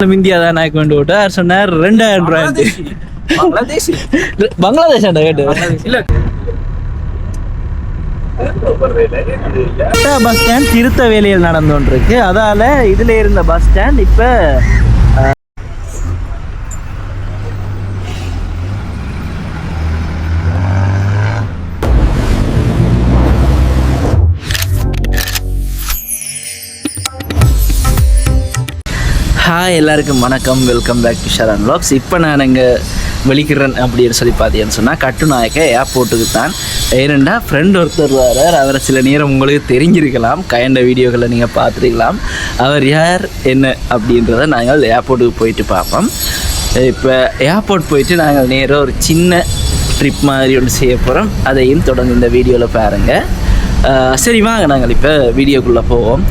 India தான் நான் கொண்டு விட்டார் சொன்னார் 2000 ரூபாய் பங்களாதேஷ் கேட்டு பஸ் ஸ்டாண்ட் திருத்த வேலையில் நடந்து கொண்டிருக்கு. அதால இதுல இருந்த பஸ் ஸ்டாண்ட் இப்ப ஹாய் எல்லாருக்கும் வணக்கம், வெல்கம் பேக் டு ஷரான் வ்ளாக்ஸ். இப்போ நான் இங்கே வெளிக்கிறேன் அப்படின்னு சொல்லி பார்த்தீங்கன்னு சொன்னால் கட்டுநாயக்க ஏர்போர்ட்டுக்கு தான். ஏனெண்டா ஃப்ரெண்ட் ஒருத்தர் வரார். அவரை சில நேரம் உங்களுக்கு தெரிஞ்சிருக்கலாம், கயண்ட வீடியோக்களை நீங்கள் பார்த்துருக்கலாம். அவர் யார் என்ன அப்படின்றத நாங்கள் ஏர்போர்ட்டுக்கு போயிட்டு பார்ப்போம். இப்போ ஏர்போர்ட் போயிட்டு நாங்கள் நேராக ஒரு சின்ன ட்ரிப் மாதிரி ஒன்று செய்ய போகிறோம். அதையும் தொடர்ந்து இந்த வீடியோவில் பாருங்கள். சரி வாங்க நாங்கள் இப்போ வீடியோக்குள்ளே போவோம்.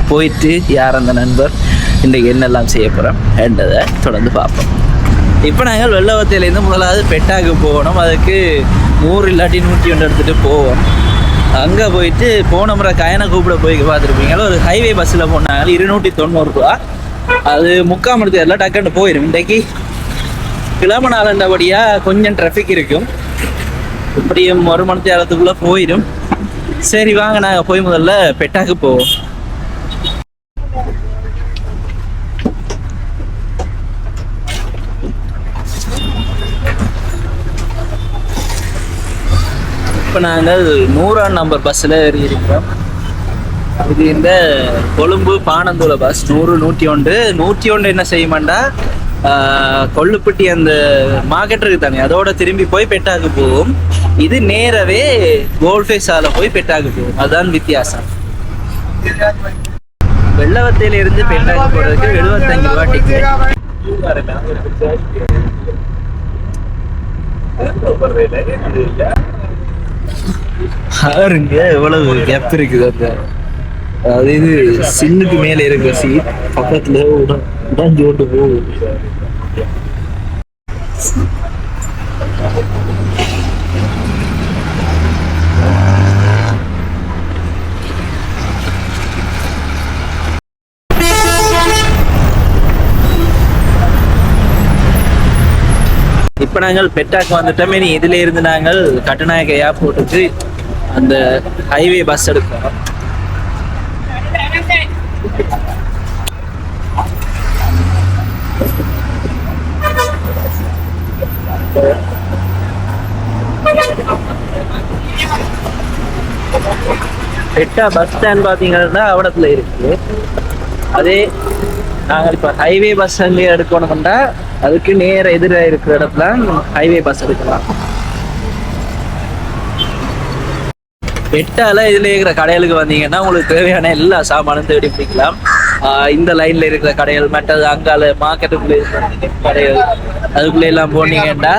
போயிட்டு யார் அந்த நண்பர், இன்றைக்கு என்னெல்லாம் செய்ய போகிறோம் என்றதை தொடர்ந்து பார்ப்போம். இப்போ நாங்கள் வெள்ளவத்தையிலேருந்து முதலாவது பெட்டாக்கு போகணும். அதுக்கு 100 இல்லாட்டி 101 எடுத்துகிட்டு போவோம். அங்கே போயிட்டு போன முறை கயனை கூப்பிட போய் பார்த்துருப்பீங்களா, ஒரு ஹைவே பஸ்ஸில் போனாங்க 290 ரூபா. அது 3/4 மணி நேரத்தில் டக்குன்னு போயிடும். இன்றைக்கு கிளம்ப நாளண்டபடியாக கொஞ்சம் டிராஃபிக் இருக்கும். இப்படியும் 1 மணி நேரத்துக்குள்ளே போயிடும். சரி வாங்க நாங்கள் போய் முதல்ல பெட்டாக்கு போவோம். இப்போ நாங்கள் 100ஆம் நம்பர் பஸ்ஸில் ஏறி இருக்கிறோம். இது இந்த கொழும்பு பானந்தூள பஸ் 100, 101 என்ன செய்யுமாண்டா, கொள்ளுப்பட்டி அந்த மார்க்கெட் இருக்கு தானே, அதோட திரும்பி போய் பெட்டாக்கு போகும். இது நேரவே கோல்ஃபேஸால போய் பெட்டாக்கு போகும். அதுதான் வித்தியாசம். வெள்ளவத்தையில இருந்து பெட்டாக்கு போறதுக்கு 75 ரூபா டிக்கெட். பாருங்க எவ்வளவு கேப் இருக்குது. அந்த அது இது சின்னுக்கு மேல இருக்க சீட் பக்கத்துல உடஞ்சு கொண்டு போகுது. இப்போ நாங்கள் பெட்டாக்கு வந்துட்டோம். இனி இதுல இருந்து நாங்கள் கட்டுநாயக்க ஏர்போர்ட்டுக்கு அந்த ஹைவே பஸ் எடுக்கிறோம். பெட்டா பஸ் ஸ்டாண்ட் பார்த்தீங்கன்னா அவடத்துல இருக்கு. அதே நாங்கள் இப்போ ஹைவே பஸ் அங்கே எடுக்கணும்னா அதுக்கு நேர எதிராக இருக்கிற இடத்துல ஹைவே பஸ் எடுக்கலாம். பெட்டால இதுல இருக்கிற கடைகளுக்கு வந்தீங்கன்னா உங்களுக்கு தேவையான எல்லா சாமானும் தேடி பிடிக்கலாம். இந்த லைன்ல இருக்கிற கடைகள், மற்றது அங்கால மார்க்கெட்டுக்குள்ள கடைகள், அதுக்குள்ள எல்லாம் போனீங்கன்னா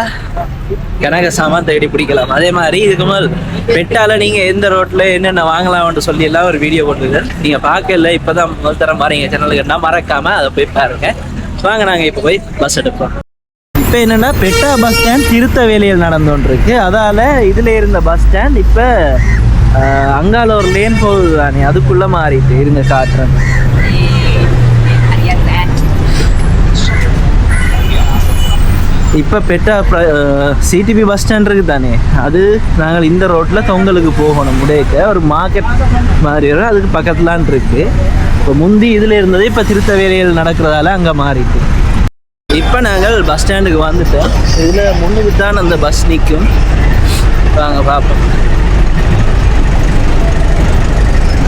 கனக சாமான் தேடி பிடிக்கலாம். அதே மாதிரி இதுக்கு முதல் பெட்டால நீங்க எந்த ரோட்ல என்னென்ன வாங்கலாம்னு சொல்லி எல்லாம் ஒரு வீடியோ போட்டுருக்கேன். நீங்க பார்க்கல, இப்பதான் முதல் தரம் பாருங்க சேனலுக்குன்னா மறக்காம அதை போய் பாருங்க. வாங்க நாங்க இப்ப போய் பஸ் எடுப்போம். இப்போ என்னன்னா பெட்டா பஸ் ஸ்டாண்ட் திருத்த வேலையில் நடந்து கொண்டிருக்கு. அதால இதுல இருந்த பஸ் ஸ்டாண்ட் இப்ப அங்கால ஒரு லேன் போகுது தானே, அதுக்குள்ள மாறிட்டு இருங்க காட்டுறேன். இப்போ பெட்டா சிடிபி பஸ் ஸ்டாண்ட் இருக்கு தானே, அது நாங்கள் இந்த ரோட்டில் தொங்கலுக்கு போகணும். முடைக்க ஒரு மார்க்கெட் மாதிரி வரும், அதுக்கு பக்கத்துலான் இருக்கு. இப்போ முந்தி இதில் இருந்தது, இப்போ திருத்த வேலையில் நடக்கிறதால அங்கே மாறிட்டு. இப்போ நாங்கள் பஸ் ஸ்டாண்டுக்கு வந்துட்டோம். இதில் முன்னுக்கு தான் அந்த பஸ் நிற்கும். வாங்க பார்ப்போம்.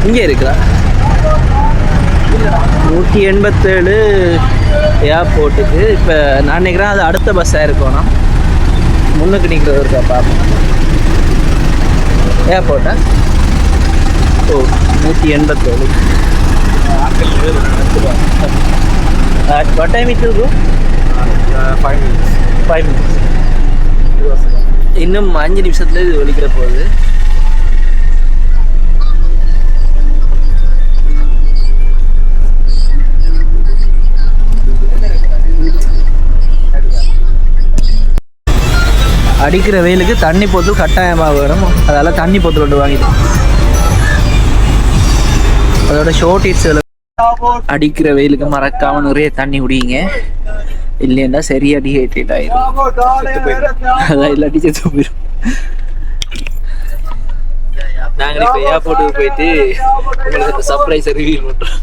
இங்கே இருக்கிறா 187 ஏர்போர்ட்டுக்கு. இப்போ நான் நினைக்கிறேன் அது அடுத்த பஸ்ஸாக இருக்கணும். முன்னுக்கு நிற்கிறது இருக்கா பார்ப்போம். ஏர்போர்ட்டா? ஓ 187. What time it will go? 5 minutes. இன்னும் 5 நிமிஷத்துல இது ஒலிக்கிற போகுது. அடிக்கிற வெயிலுக்கு தண்ணி போத்தல் கட்டாயமாக வரும். அதால் தண்ணி போத்தல் ஒன்று வாங்கிட்டோம். அதோட ஷோர்ட் ஹீட்ஸ் அடிக்கிற வெயிலுக்கு மறக்காம நிறைய தண்ணி குடிங்க, இல்லைன்னா சரியா டீஹைட்ரேட் ஆயிரும். அதான் இல்லாட்டி செத்து போயிடும். நாங்கள் இப்போ ஏர்போர்ட்டுக்கு போயிட்டு உங்களுக்கு சர்ப்ரைஸ் ரிவீல் பண்றோம்.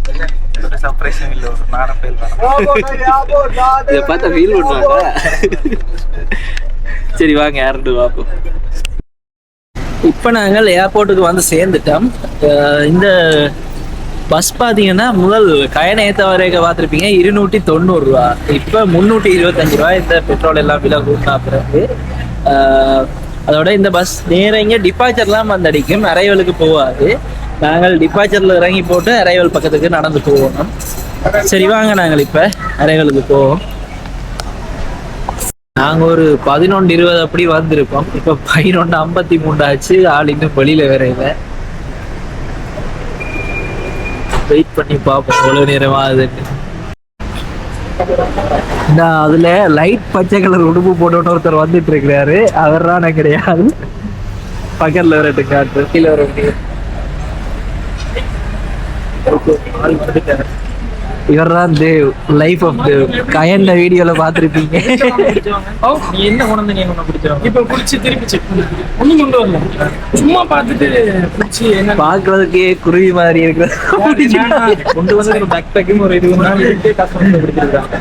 சர்ப்ரைஸ் இல்லை, நானும் ஃபீல் இதை பார்த்தா ஃபீல் பண்ணுவாங்க. சரி வாங்க யாருன்னு பார்ப்போம். இப்போ நாங்கள் ஏர்போர்ட்டுக்கு வந்து சேர்ந்துட்டோம். இந்த பஸ் பார்த்தீங்கன்னா முதல் கயனேற்ற வரைக்கும் பார்த்துருப்பீங்க 290 ரூபா, இப்போ 325 ரூபா. இந்த பெட்ரோல் எல்லாம் விலை கூட்டினா பிறகு அதோட இந்த பஸ் நேரம் இங்கே டிபார்ச்சர்லாம் வந்து அடிக்கும், அரைவலுக்கு போகாது. நாங்கள் டிபார்ச்சரில் இறங்கி போட்டு அரைவல் பக்கத்துக்கு நடந்து போகணும். சரி வாங்க நாங்கள் இப்போ அரைவலுக்கு போவோம். நாங்கள் ஒரு 11:20 அப்படி வந்திருப்போம். இப்போ 11:53 ஆச்சு. ஆள் இன்னும் வெளியில் வேற இல்லை. வெயிட் பண்ணி பார்ப்போம் எவ்வளோ நேரம் ஆகுதுன்னு. அதுல லைட் பச்சை கலர் உடுப்பு போட்டு ஒருத்தர் வந்துட்டு இருக்கிறாரு. அவர் தான் கிடையாது, பக்கத்துல வரட்டு காட்டு கீழே வர முடியும். இவர் தான் தேவ், லைஃப் ஆஃப் தேவ். கயண்ட வீடியோல பாத்துருப்பீங்க. நீ என்ன கொண்டு நீ ஒண்ணு பிடிச்சோம் இப்ப குடிச்சு திருப்பி செக் பண்ணி ஒண்ணும் கொண்டு வரல, சும்மா பார்த்துட்டு குடிச்சு என்ன பாக்குறதுக்கே குருவி மாதிரி இருக்கிறது கொண்டு வந்து ஒரு பேக் பேக்கும் ஒரு இது கஷ்டம் பிடிச்சிருக்காங்க.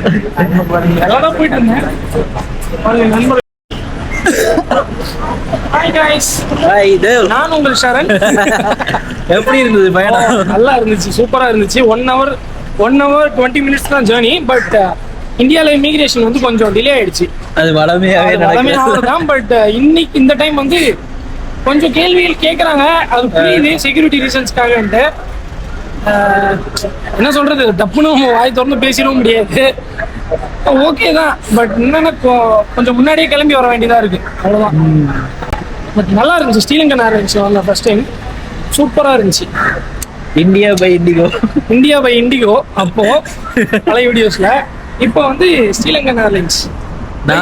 அதான் போயிட்டு இருந்தேன். நண்பர் ஹாய் கைஸ், ஹாய் தேவ். நான் உங்கள் ஷரண். எப்படி இருந்தது பயணம்? நல்லா இருந்துச்சு, சூப்பரா இருந்துச்சு. 1 hour 20 minutes தான் ஜேர்னி. பட் இந்தியாவில் இமிகிரேஷன் வந்து கொஞ்சம் டிலே ஆயிடுச்சு. அது வளமையாவே தான். பட் இன்னைக்கு இந்த டைம் வந்து கொஞ்சம் கேள்விகள் கேட்குறாங்க, அது புரியுது, செக்யூரிட்டி ரீசன்ஸ்க்காக. என்ன சொல்றது, தப்புன்னு வாய் திறந்து பேசிடவும் முடியாது. ஓகே தான், பட் என்னன்னா கொஞ்சம் முன்னாடியே கிளம்பி வர வேண்டியதா இருக்கு, அவ்வளோதான். பட் நல்லா இருந்துச்சு. ஸ்ரீலங்கன் ஏர்லைன்ஸ் வந்த ஃபர்ஸ்ட் டைம் சூப்பரா இருந்துச்சு. இந்தியா பை இண்டிகோ அப்போ பழைய வீடியோஸ்ல. இப்போ வந்து ஸ்ரீலங்கன் ஏர்லைன்ஸ்.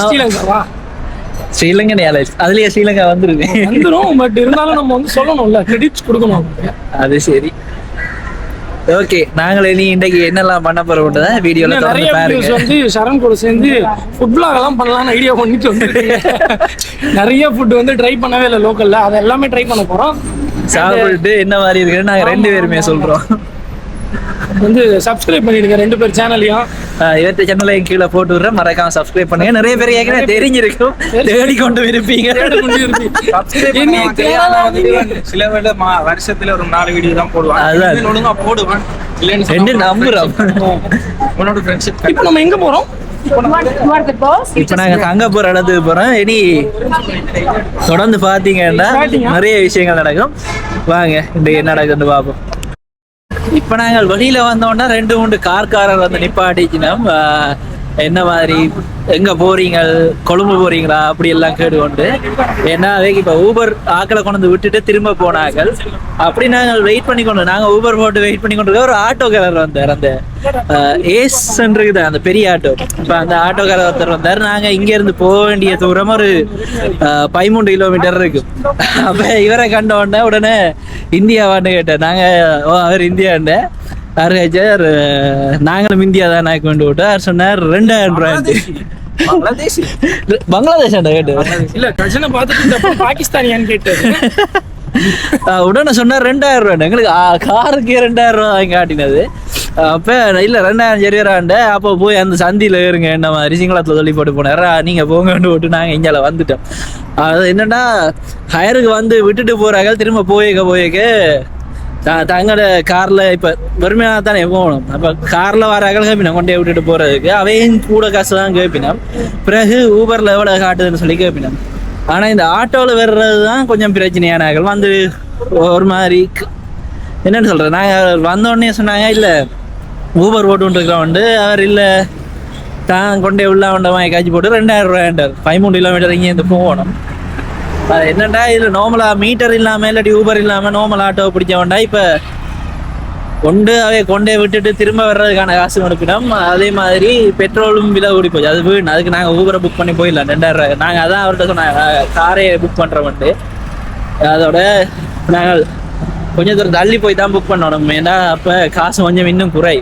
ஸ்ரீலங்காவா? ஸ்ரீலங்கன் ஏர்லைன்ஸ் அதுலயே ஸ்ரீலங்கா வந்துரும். பட் இருந்தாலும் நம்ம வந்து சொல்லணும்ல, கிரெடிட்ஸ் கொடுக்கணும். அது சரி, ஓகே. நாங்களே நீ இன்னைக்கு என்னெல்லாம் பண்ண போறோம் வீடியோல நிறைய வீடியோஸ் வந்து சரண் கூட சேர்ந்து ஃபுட் பிளாக் எல்லாம் பண்ணலாம்னு ஐடியா பண்ணிட்டு வந்துருக்கீங்க. நிறைய ஃபுட் வந்து ட்ரை பண்ணவே இல்லை லோக்கல்ல, அதை எல்லாமே ட்ரை பண்ண போறோம். சாப்பிட்டு என்ன மாதிரி இருக்குன்னு நாங்க 2 பேருமே சொல்றோம். வந்து சப்ஸ்கிரைப் பண்ணிடுங்க 2 பேர் சேனலையும். இவற்றை சேனலையும் கீழே போட்டு விடுறேன், மறக்காம சப்ஸ்கிரைப் பண்ணுங்க. நிறைய பேர் ஏற்கனவே தெரிஞ்சிருக்கும், தேடிக்கொண்டு இருப்பீங்க. சில வேலை வருஷத்துல ஒரு 4 வீடியோ தான் போடுவான், அதான் ஒழுங்கா போடுவான். நம்புறோம். உன்னோட ஃப்ரெண்ட்ஷிப். இப்போ நம்ம எங்க போறோம்? இப்ப நாங்க தங்க போற இடத்துக்கு போறோம். இனி தொடர்ந்து பாத்தீங்கன்னா நிறைய விஷயங்கள் நடக்கும். வாங்க இன்றைக்கு என்ன நடக்குதுன்னு பார்ப்போம். இப்ப நாங்கள் வெளியில வந்தோம்னா 2-3 கார்காரர் வந்து நிப்பாட்டிச்சினோம். என்ன மாதிரி, எங்க போறீங்க, கொழும்பு போறீங்களா அப்படி எல்லாம் கேட்டுக்கொண்டு. ஏன்னா அதுக்கு இப்ப ஊபர் ஆக்களை கொண்டு வந்து விட்டுட்டு திரும்ப போனார்கள். அப்படி நாங்கள் வெயிட் பண்ணிக்கொண்டு, நாங்க ஊபர் போட்டு வெயிட் பண்ணிக்கொண்டு ஒரு ஆட்டோக்காரர் வந்தார். அந்த ஏஸ் இருக்குது அந்த பெரிய ஆட்டோ. இப்ப அந்த ஆட்டோக்காரர் ஒருத்தர் வந்தார். நாங்க இங்க இருந்து போக வேண்டிய தூரம் ஒரு 13 கிலோமீட்டர் இருக்கு. அப்ப இவரை கண்ட உடனே இந்தியாவான்னு கேட்டேன். நாங்க அவர் இந்தியாண்ட சார், நாங்களும் இந்தியா தான் நாய்க்கு கொண்டு விட்டோம். அவர் சொன்னார் 2000 ரூபாய். பங்களாதேஷ் கேட்டு இல்ல கஜனை பார்த்துட்டு பாகிஸ்தானியான்னு கேட்டு உடனே சொன்னார் 2000 ரூபாய். எங்களுக்கு காருக்கு 2000 ரூபாய் காட்டினது. அப்போ இல்லை 2000 சரியாராண்ட. அப்போ போய் அந்த சந்தியில் ஏறுங்க என்ன மாதிரி சிங்களத்தில் சொல்லி போட்டு போனார். நீங்கள் போங்கன்னு விட்டு நாங்கள் இங்கே வந்துட்டோம். அது என்னன்னா ஹயருக்கு வந்து விட்டுட்டு போகிறாங்க, திரும்ப போயக்க தங்களோட கார்ல இப்ப வெறுமையாக தானே போகணும். அப்ப கார்ல வராங்க கேட்பினோம், கொண்டே விட்டுட்டு போறதுக்கு அவையும் கூட காசு தான் கேட்பினோம். பிறகு ஊபர்ல எவ்வளவு காட்டுதுன்னு சொல்லி கேட்பினோம். ஆனா இந்த ஆட்டோல வர்றதுதான் கொஞ்சம் பிரச்சனையான வந்து ஒரு மாதிரி என்னன்னு சொல்றேன். நாங்க வந்தோடனே சொன்னாங்க இல்ல ஊபர் ஓட்டு இருக்கிறவண்டு. அவர் இல்ல தான் கொண்டே உள்ள வாங்கி காய்ச்சி போட்டு 2000 ரூபாய் 13 கிலோமீட்டர் இங்கே இருந்து போகணும். என்னண்டா இதுல நார்மலா மீட்டர் இல்லாம இல்லாட்டி ஊபர் இல்லாம நார்மல் ஆட்டோ பிடிச்சவன்டா இப்ப கொண்டே விட்டுட்டு திரும்ப வர்றதுக்கான காசு அனுப்பினோம். அதே மாதிரி பெட்ரோலும் விலை கூடி போச்சு. அது வீண். அதுக்கு நாங்க ஊபரை புக் பண்ணி போயிடலாம் 2000 ரூபாய். நாங்க அதான் அவர்கிட்ட சொன்னாங்க காரே புக் பண்றோம்ட்டு. அதோட நாங்கள் கொஞ்சம் தூரம் தள்ளி போய் தான் புக் பண்ணணும், ஏன்னா அப்போ காசு கொஞ்சம் இன்னும் குறை.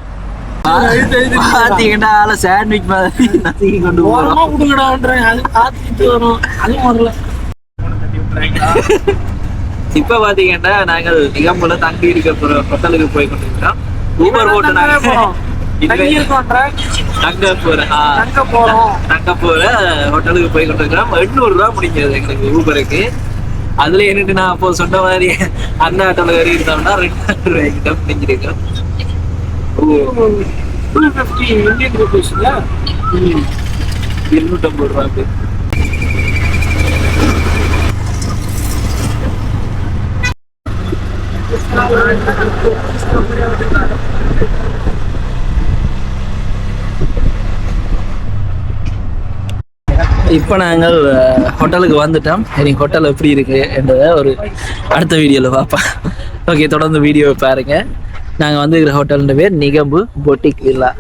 பார்த்தீங்கன்னா சாண்ட்விச் மாதிரி நசுக்கி கொண்டு போகிறோம். கொடுங்கடான்றேன், அது பார்த்துட்டு வரும், அது வரல. இப்போ பார்த்தீங்கன்னா நாங்கள் நிகம்புல தங்கி இருக்க போகிற ஹோட்டலுக்கு போய் கொண்டிருக்கிறோம். ஊபர் போட்டு நாங்கள் தங்க போற ஹோட்டலுக்கு போய் கொண்டிருக்கிறோம். 800 ரூபா முடிஞ்சது எங்களுக்கு ஊபருக்கு. அதுல என்னட்டு நான் அப்போ சொன்ன மாதிரி அந்த ஹோட்டலுக்கு வரி இருந்தோம்னா 200 ரூபாய்க்கிட்ட முடிஞ்சிருக்கோம். 250 இந்தியன் ரூபீஸ்ல 250 ரூபாய்க்கு. இப்போ நாங்கள் ஹோட்டலுக்கு வந்துட்டோம். எனக்கு ஹோட்டல் எப்படி இருக்கு என்றதை ஒரு அடுத்த வீடியோவில் பார்ப்போம். ஓகே, தொடர்ந்து வீடியோவை பாருங்க. நாங்கள் வந்து ஹோட்டலுன்ற பேர் நிகம்பு பொட்டிக் வில்லா.